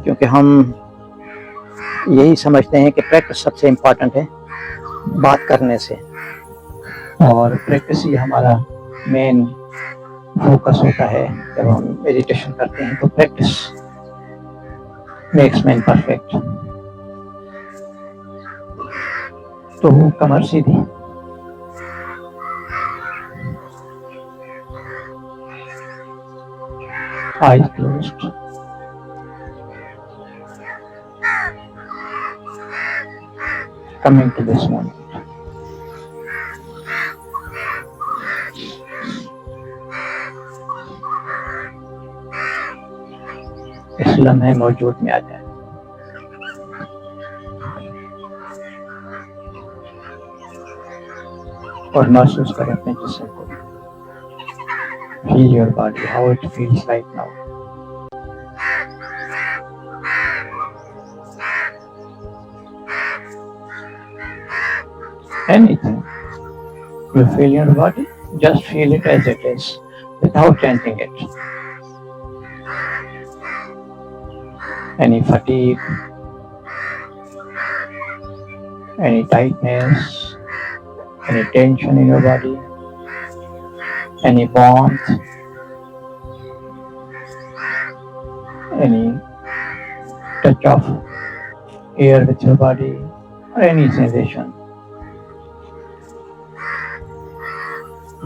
क्योंकि हम यही समझते हैं कि प्रैक्टिस सबसे इम्पॉर्टेंट है बात करने से, और प्रैक्टिस ही हमारा मेन फोकस होता है। जब हम मेडिटेशन करते हैं तो प्रैक्टिस मेक्स मैन परफेक्ट। तो कमर सीधी, eyes closed, coming to this moment. इस लम्हे मौजूद में आ जाए। और महसूस करें अपने जिस्म को। Feel your body, how it feels right now. Anything you feel your body, just feel it as it is, without chanting it. Any fatigue, any tightness, any tension in your body, any warmth, any touch of air with your body, or any sensation.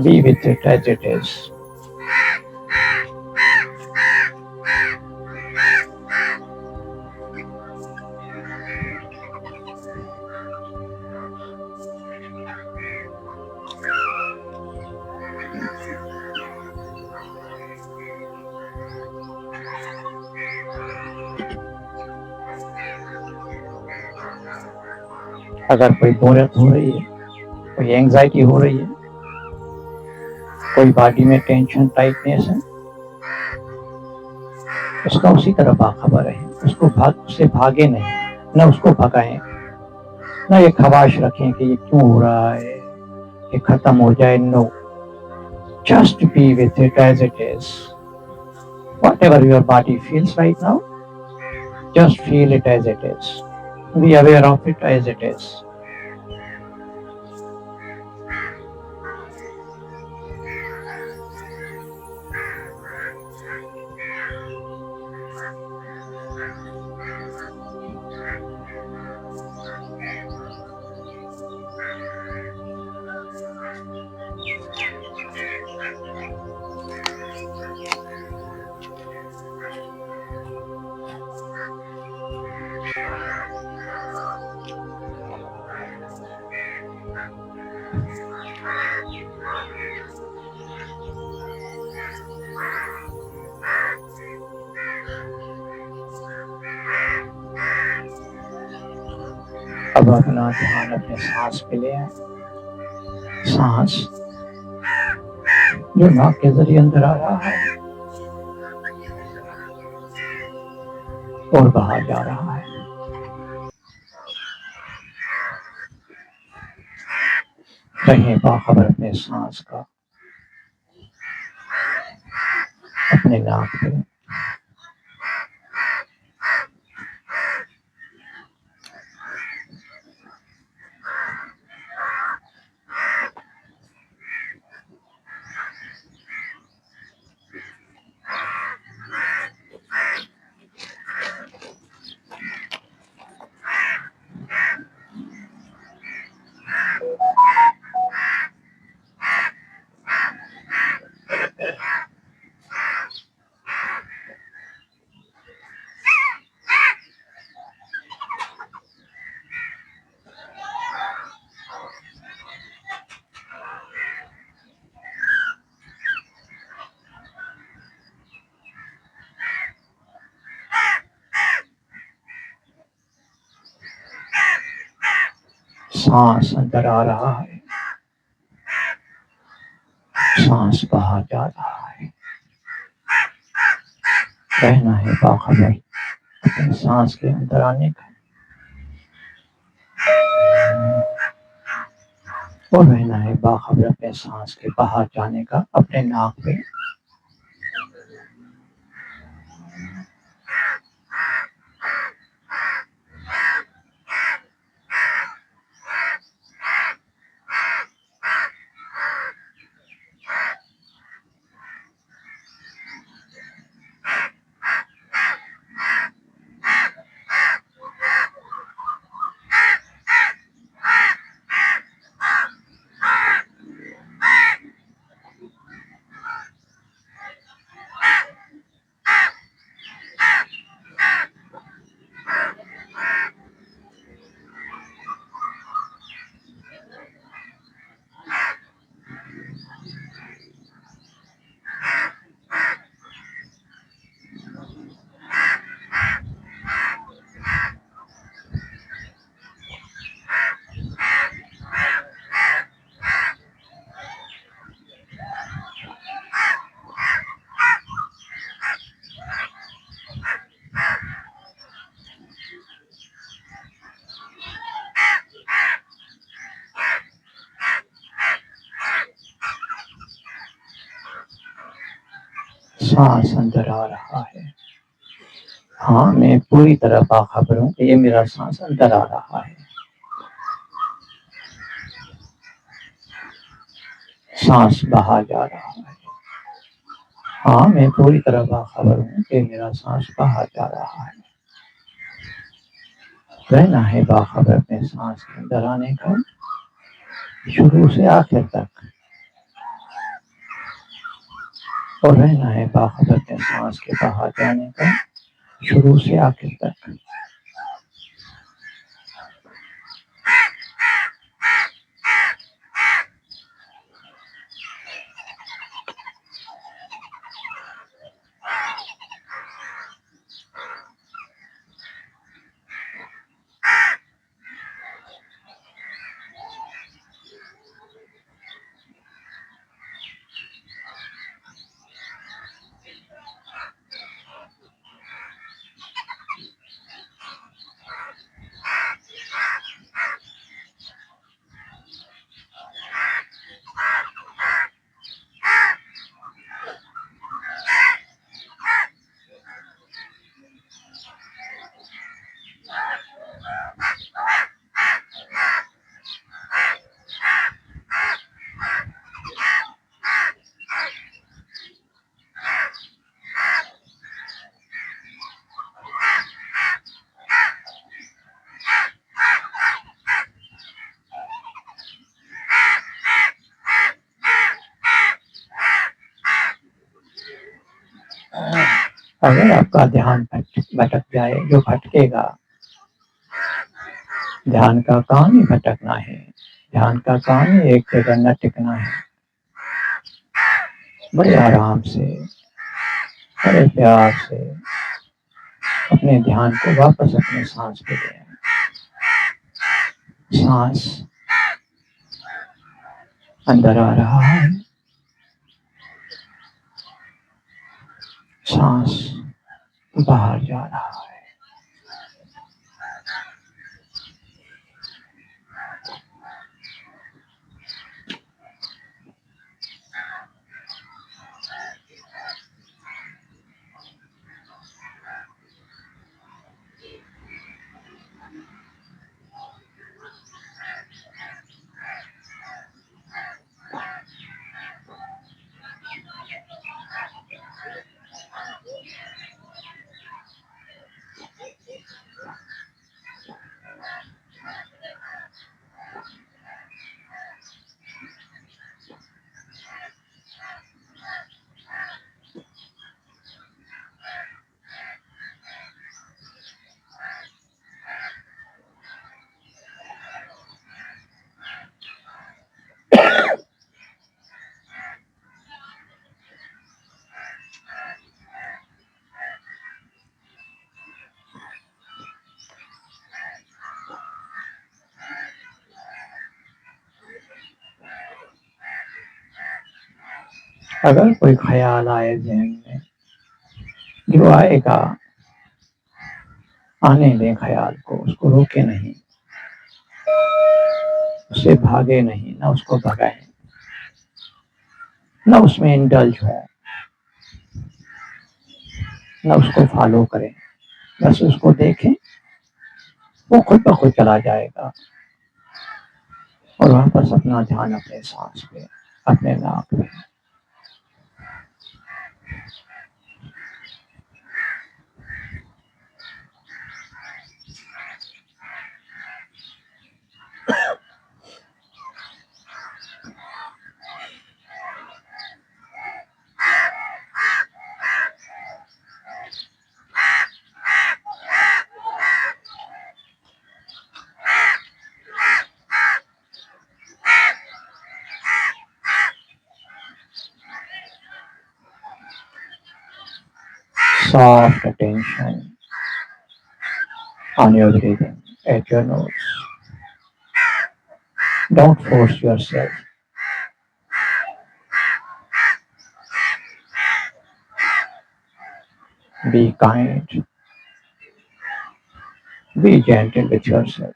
Be with it as it is. अगर कोई बोरियत हो रही है, कोई anxiety हो रही है, कोई बॉडी में टेंशन टाइटनेस है, उसका उसी तरह बाखबर है। उससे भागे नहीं, न उसको भगाएं, न ये खवाश रखें कि ये क्यों हो रहा है, ये खत्म हो जाए। No, just be with it as it is. Whatever your body feels right now, just feel it as it is. Be aware of it as it is. अब अपना ध्यान अपने सांस पे ले आए। सांस जो नाक के जरिए अंदर आ रहा है और बाहर जा रहा है। रहें बाखबर अपने सांस का अपने नाक पे। सांस अंदर आ रहा है, सांस बाहर जा रहा है। रहना है बाखबर अपने सांस के अंदर आने का और रहना है बाखबर अपने सांस के बाहर जाने का अपने नाक पे। सांस अंदर आ रहा है। हाँ, मैं पूरी तरह बाखबर हूँ कि ये मेरा सांस अंदर आ रहा है। सांस बाहर जा रहा है। हाँ, मैं पूरी तरह बाखबर हूँ कि मेरा सांस बाहर जा रहा है। रहना है बाखबर अपने सांस के अंदर आने का, शुरू से आखिर तक, और रहना है बाखबर अपने सांस के बाहर जाने का, शुरू से आखिर तक। अगर आपका ध्यान भटक जाए, जो भटकेगा, ध्यान का काम ही भटकना है। ध्यान का काम ही एक जगह न टिकना है। बड़े आराम से, बड़े प्यार से अपने ध्यान को वापस अपने सांस पे ले आए। सांस अंदर आ रहा है, सांस बाहर जा रहा है। अगर कोई ख्याल आए ज़हन में, जो आएगा आने दें ख्याल को, उसको रोके नहीं, उससे भागे नहीं, ना उसको भगाएं, ना उसमें इंडल्ज हो, ना उसको फॉलो करें। बस उसको देखें, वो खुद ब खुद चला जाएगा। और वापस अपना ध्यान अपने सांस पे, अपने नाक पे। Soft attention on your breathing at your nose. Don't force yourself. Be kind. Be gentle with yourself.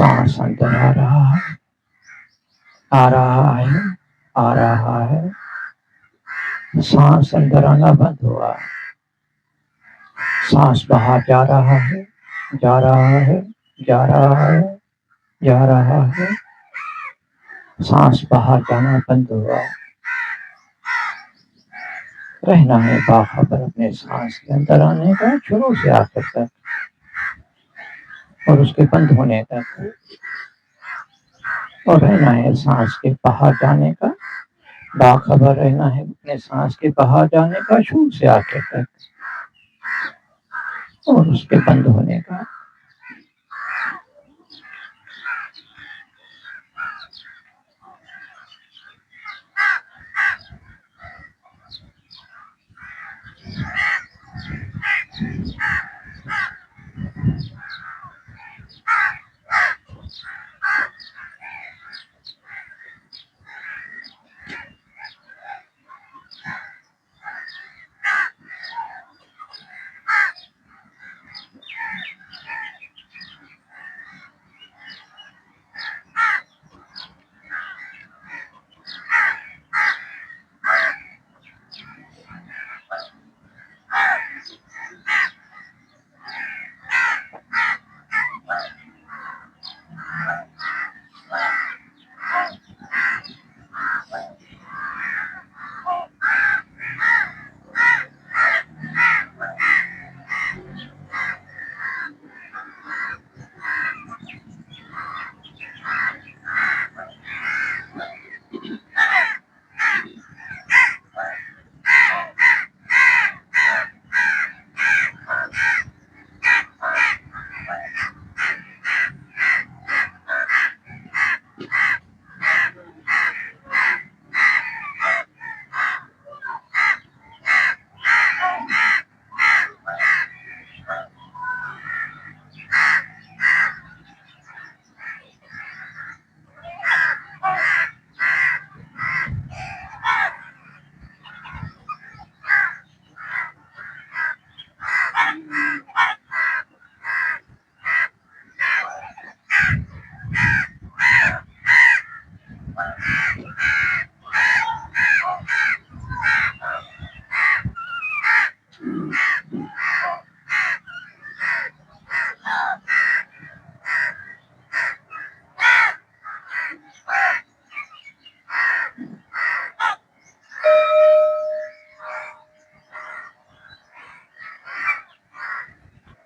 सांस अंदर आ रहा है, आ रहा है, आ रहा है। सांस अंदर आना बंद हुआ, सांस बाहर जा रहा है, जा रहा है, जा रहा है, जा रहा है। सांस बाहर जाना बंद हुआ। रहना है बाखबर अपने सांस के अंदर आने का शुरू से आखिर तक और उसके बंद होने तक, और रहना है सांस के बाहर जाने का, बाखबर रहना है अपने सांस के बाहर जाने का शुरू से आखिर तक और उसके बंद होने का।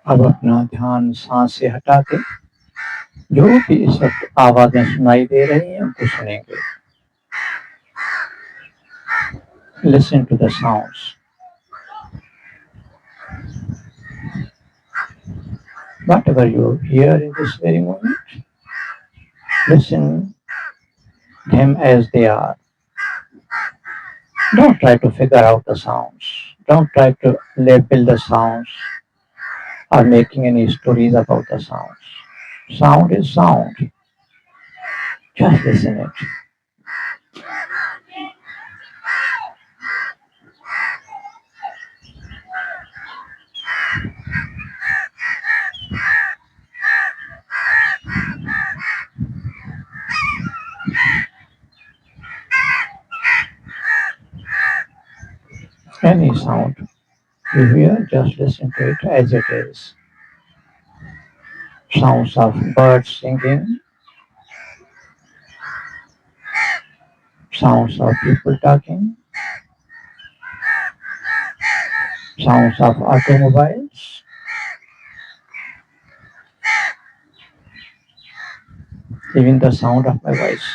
अब अपना ध्यान सांस से हटा के जो भी इस वक्त आवाजें सुनाई दे रही हैं उनको सुनेंगे। Listen to the sounds. Whatever you hear in this very moment, listen them as they are. Don't try to figure out the sounds. Don't try to label the sounds or making any stories about the sounds. Sound is sound. Just listen it. Any sound you hear, just listen to it as it is. Sounds of birds singing, sounds of people talking, sounds of automobiles, even the sound of my voice.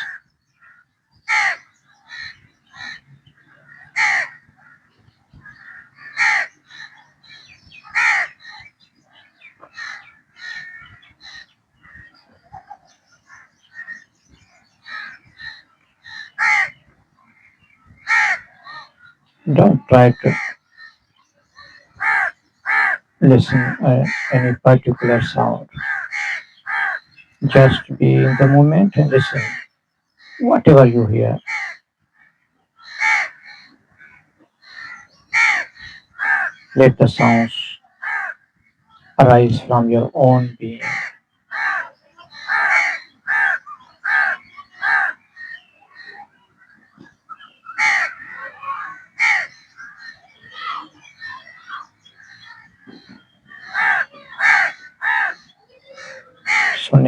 Don't try to listen any particular sound. Just be in the moment and listen. Whatever you hear, let the sounds arise from your own being.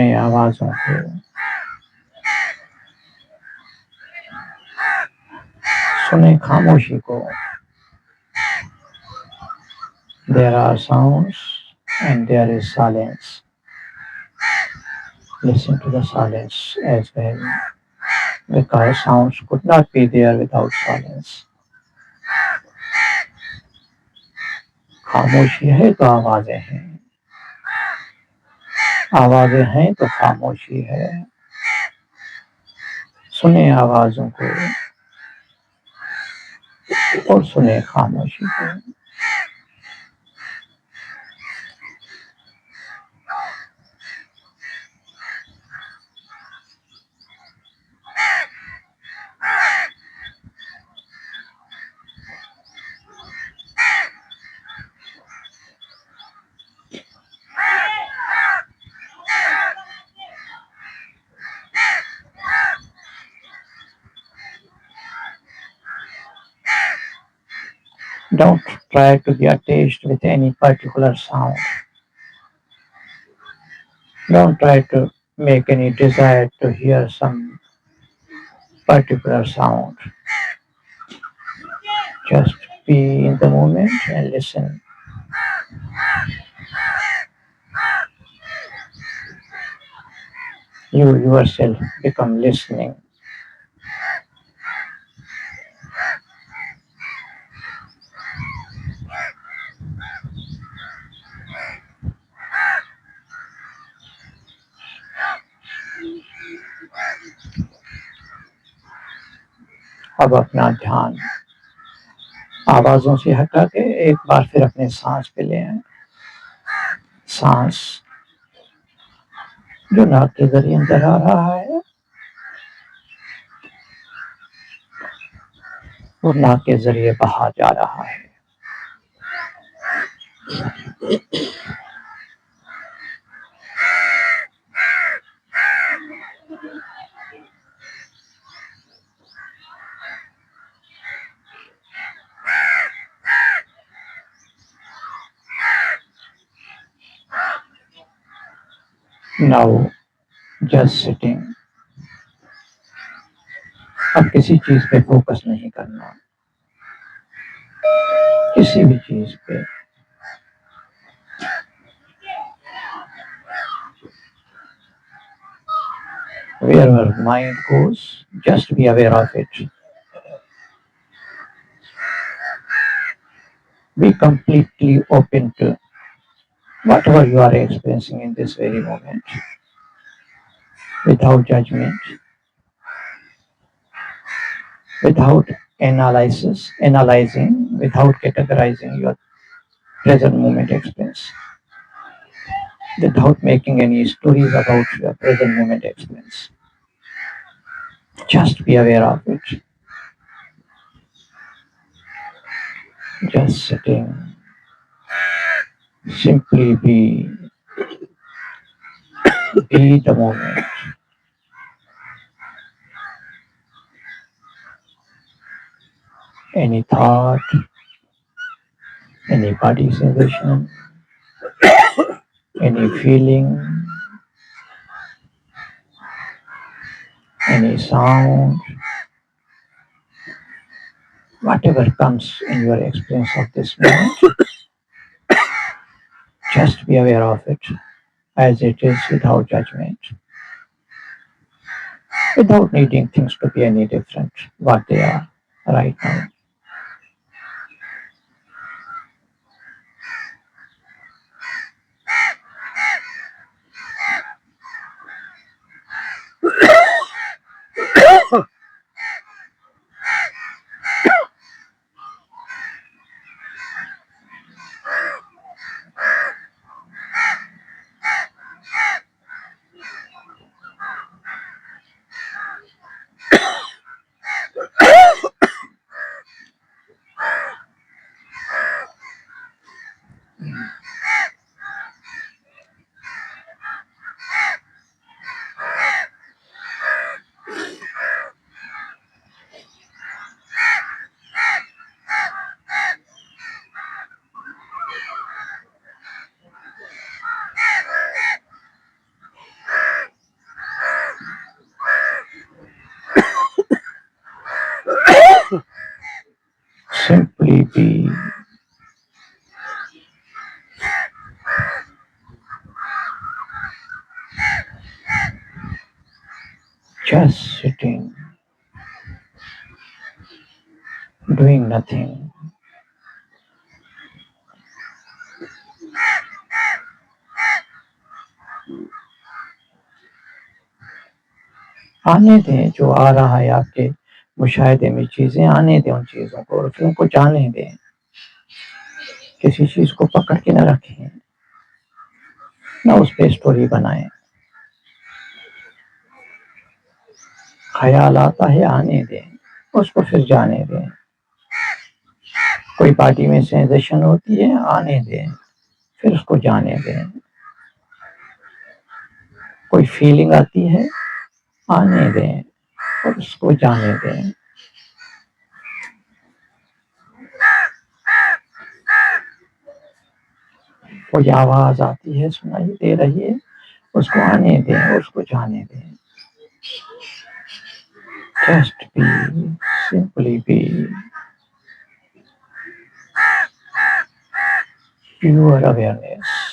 सुने आवाजों को, सुने खामोशी को. There are sounds and there is silence. Listen to the silence as well, because sounds could not be there without silence. खामोशी है तो आवाजें हैं, आवाजें हैं तो खामोशी है. सुने आवाजों को और सुने खामोशी को. Don't try to be attached with any particular sound. Don't try to make any desire to hear some particular sound. Just be in the moment and listen. You yourself become listening. अब अपना ध्यान आवाजों से हटा के एक बार फिर अपने सांस पे ले आए. सांस जो नाक के जरिए अंदर आ रहा है और नाक के जरिए बाहर जा रहा है. Now just sitting. अब किसी चीज पे फोकस नहीं करना, किसी भी चीज पे. Wherever mind goes, just be aware of it. Be completely open to whatever you are experiencing in this very moment, without judgment, without analyzing, without categorizing your present moment experience, without making any stories about your present moment experience. Just be aware of it. Just sitting. Simply be the moment. Any thought, any body sensation, any feeling, any sound, whatever comes in your experience of this moment, just be aware of it as it is, without judgment, without needing things to be any different what they are right now. just sitting, doing nothing. आने दें जो आ रहा है आपके मुशाहिदे में, चीजें आने दें उन चीजों को और फिर उनको जाने दें। किसी चीज को पकड़ के न रखें, ना उस पर स्टोरी बनाएं। ख्याल आता है आने दें, उसको फिर जाने दें। कोई पार्टी में सेंसेशन होती है, आने दें, फिर उसको जाने दें। कोई फीलिंग आती है, आने दें और उसको जाने दें। कोई आवाज आती है, सुनाई दे रही है, उसको आने दें और उसको जाने दें। Just be, simply be, pure awareness.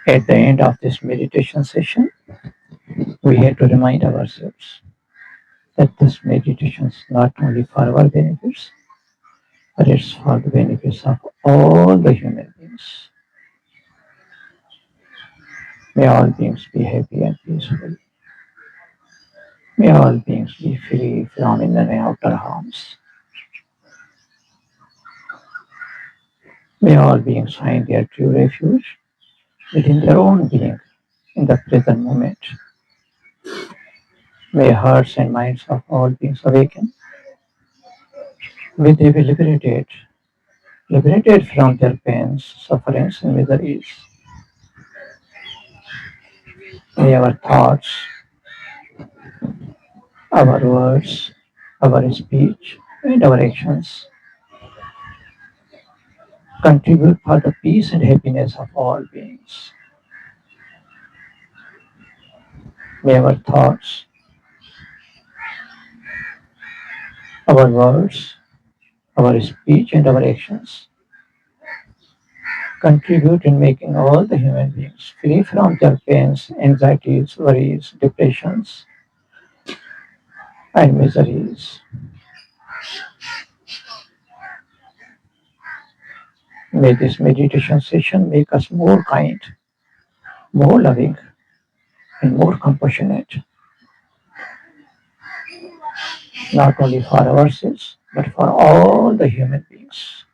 At the end of this meditation session, we have to remind ourselves that this meditation is not only for our benefits, but it's for the benefits of all the human beings. May all beings be happy and peaceful. May all beings be free from inner and outer harms. May all beings find their true refuge within their own being in the present moment. May hearts and minds of all beings awaken. May they be liberated from their pains, sufferings, and miseries. May our thoughts, our words, our speech, and our actions contribute for the peace and happiness of all beings. May our thoughts, our words, our speech, and our actions contribute in making all the human beings free from their pains, anxieties, worries, depressions, and miseries. May this meditation session make us more kind, more loving, and more compassionate, not only for ourselves, but for all the human beings.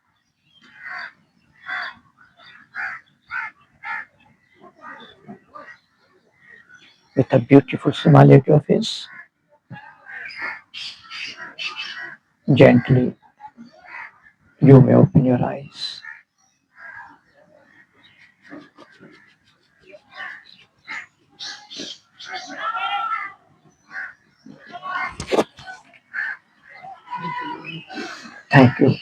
With a beautiful smile at your face, gently you may open your eyes. Thank you.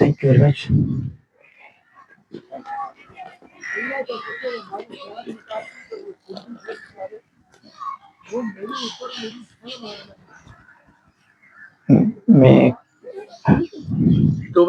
Thank you very much. मैं तो